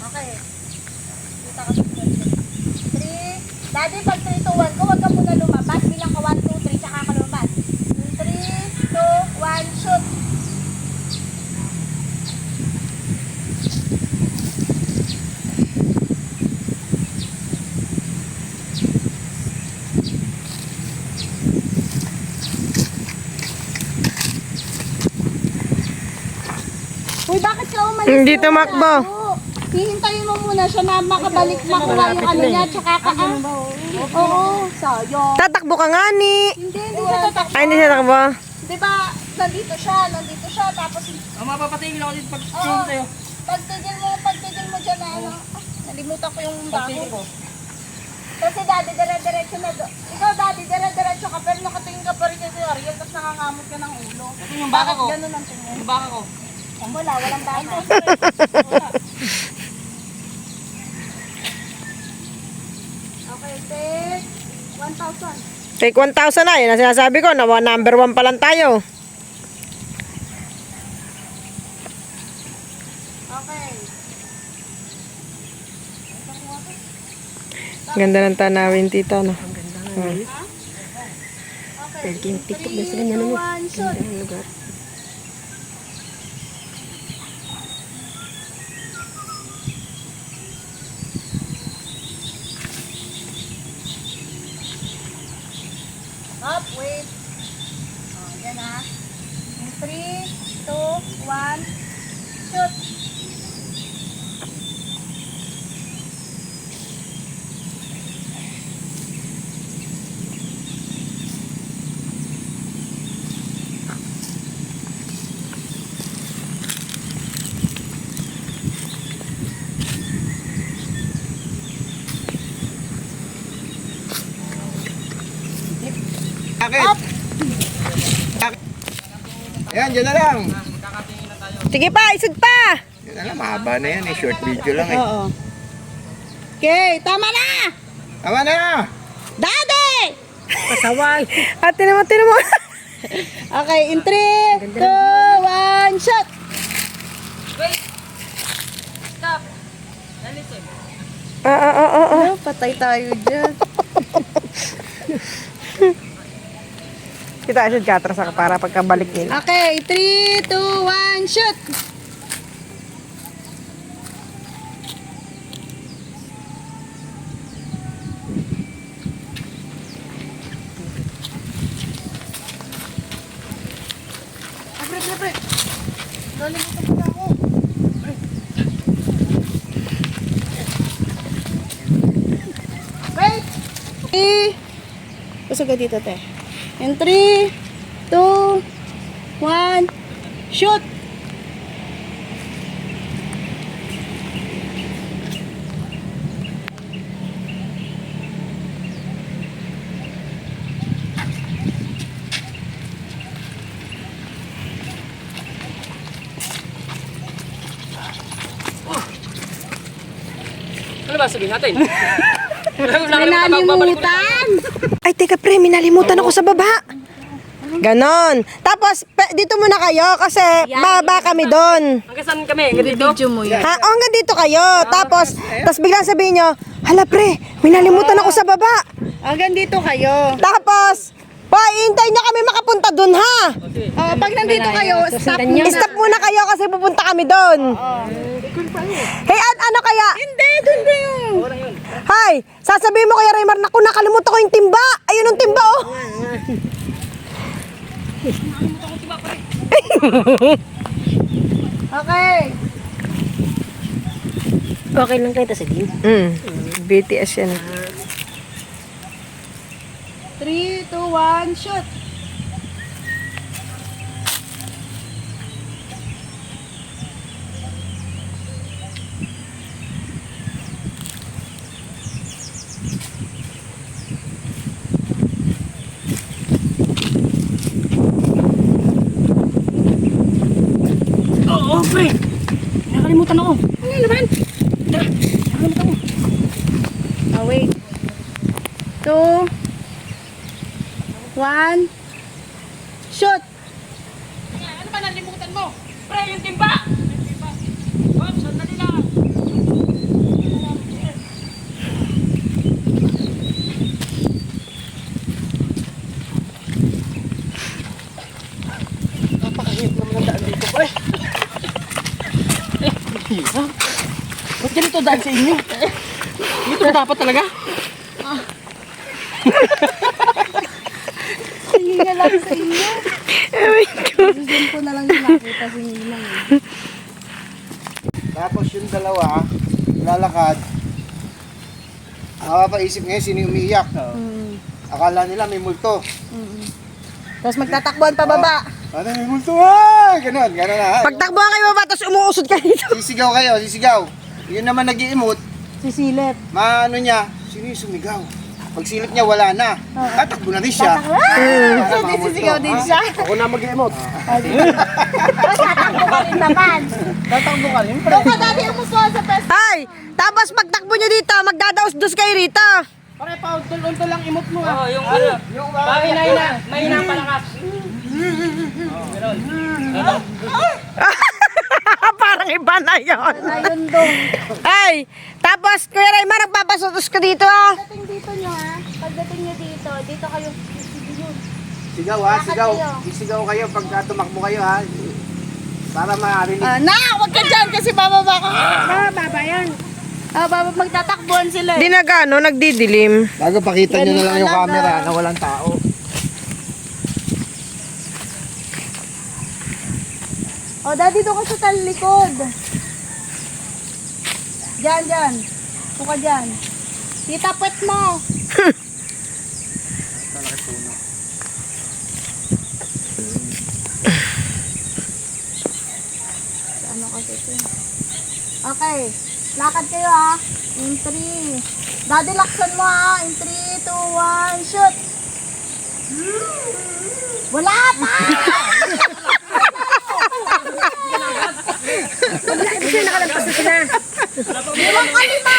Okay. Kita ka sa 3. Daddy, pag 3, 2, 1 ko, huwag ka muna lumabas. Bilang ka 1, 2, 3, tsaka ka lumabas. 3, 2, 1, shoot. Uy, bakit ka umalis? Hindi tumakbo. Hihintayin mo muna siya na makabalik makuha yung ano niya, tsaka ka. Oo, sayang. Tatakbo ka nga ni. Hindi siya tatakbo. Ay, hindi siya takbo. Di ba, nandito siya, tapos... Mapapatingin ako dito pag Oo, tayo. pagtigil mo dyan na ano. Nalimutan ko yung bago. Kasi daddy, dire-diretso na do. Ikaw daddy, dire-diretso ka, pero nakatingin ka pa rin kasi Ariel, tapos nangangamot ka ng ulo. Ito yung baka ko. Ganun ang tingin. Yung baka ko. Walang baka. Okay, take 1,000. Take 1,000 na. Yan ang sinasabi ko. Na number 1 pa lang tayo. Okay. Ganda ng tanawin, tita, no? Okay. Yung TikTok na sila niya, no? 1, shoot. Ang lugar. Up, wait. Oh, yan ha. 3, 2, 1, shoot. Up! Yan, dyan na lang. Sige pa, isod pa! Yan na lang, mahaba na yan eh. Short video lang eh. Oo. Okay, tama na! Tama na! Daddy! Pasaway. At tinamo. Okay, in 3, 2, 1, shot! Wait! Stop! Now listen. Patay tayo dyan. Kita isod ka atras para pagkabalik nila. Okay, 3, 2, 1, shoot! Pre. Nalimutan ko na ako. Wait! Pasok ka dito, te. In 3, 2, 1, shoot! Ano ba sabihin natin? Nalimutan! Ay, teka pre, minalimutan ako sa baba. Ganon. Tapos, dito muna kayo kasi baba kami doon. Hanggang saan kami? Hanggang dito? mo yan. Ha? O, hanggang dito kayo. Tapos biglang sabihin nyo, hala pre, minalimutan ako sa baba. Hanggang dito kayo. Tapos, hintay nyo kami makapunta doon ha. Pag nandito kayo, stop muna. Stop muna kayo kasi pupunta kami doon. Hey, ano kaya? Hindi, doon ba yung... Hay, sasabihin mo kaya Raymar, naku, nakalimutan ko yung timba. Ayun yung timba, oh. Okay. Okay lang kayo sa din. BTS yan. 3, 2, 1, shoot! Oo, pre! Nakalimutan ako. Ano naman? Nakalimutan ko. Wait. 2, 1, shoot! Ano ba nalimutan mo? Pre, yung timba! Bob, sandali lang. Ba't ganito dahil sa inyo? Dito ba dapat talaga? Tingin na lang sa inyo. Gusto ko na lang yung nakita sa inyo lang. Tapos yung dalawa, lalakad. Mapapaisip ngayon sino yung umiiyak. Akala nila may multo. Tapos magtatakbuhan pababa. Ano may multo? Ah! Ganon na. Pagtakbuhan kayo baba, tapos umuusod ka dito. Sisigaw kayo, sisigaw. Yun naman nag-iimot, Sisilip. maano niya, sino yung sumigaw? Pag silip niya, wala na. Tatakbo na rin siya. Para mga multo. Sisigaw din siya. Ako na mag-emot. Tapos tatakbo ka rin naman. Tatakbo ka rin. Doon ka dati umupo sa pwesto. Ay, tapos pagtakbo nyo dito, magdadaos-dos kayo rito. Pare, pautol-untol lang imot mo ah. Oo, yung ano. Mahina pa lang ako. Parang iba na yun. Ayun dong. Ay, tapos Kuya Raymar, nagpapasutos ka dito ah. Pagdating dito nyo ha. Pagdating nyo dito, dito kayo. Yun. Sigaw ha, Lakad sigaw. kayo. Isigaw kayo pagka tumakbo kayo ha. Para marinig. Na, wag ka dyan kasi bababa ka. Bababa yan. Baba magtatakbuhan sila Di nagano, nagdidilim. Bago pakita nyo na lang yung Ganun camera talaga. na walang tao. O, daddy, doon ka sa talikod. Diyan. Doon ka dyan. Tita, pwet mo. Ano kasi ito? Okay. Lakad kayo ha. In 3. Daddy, laksan mo ha. In 3, 2, 1, shoot. Wala pa! Walang kalima!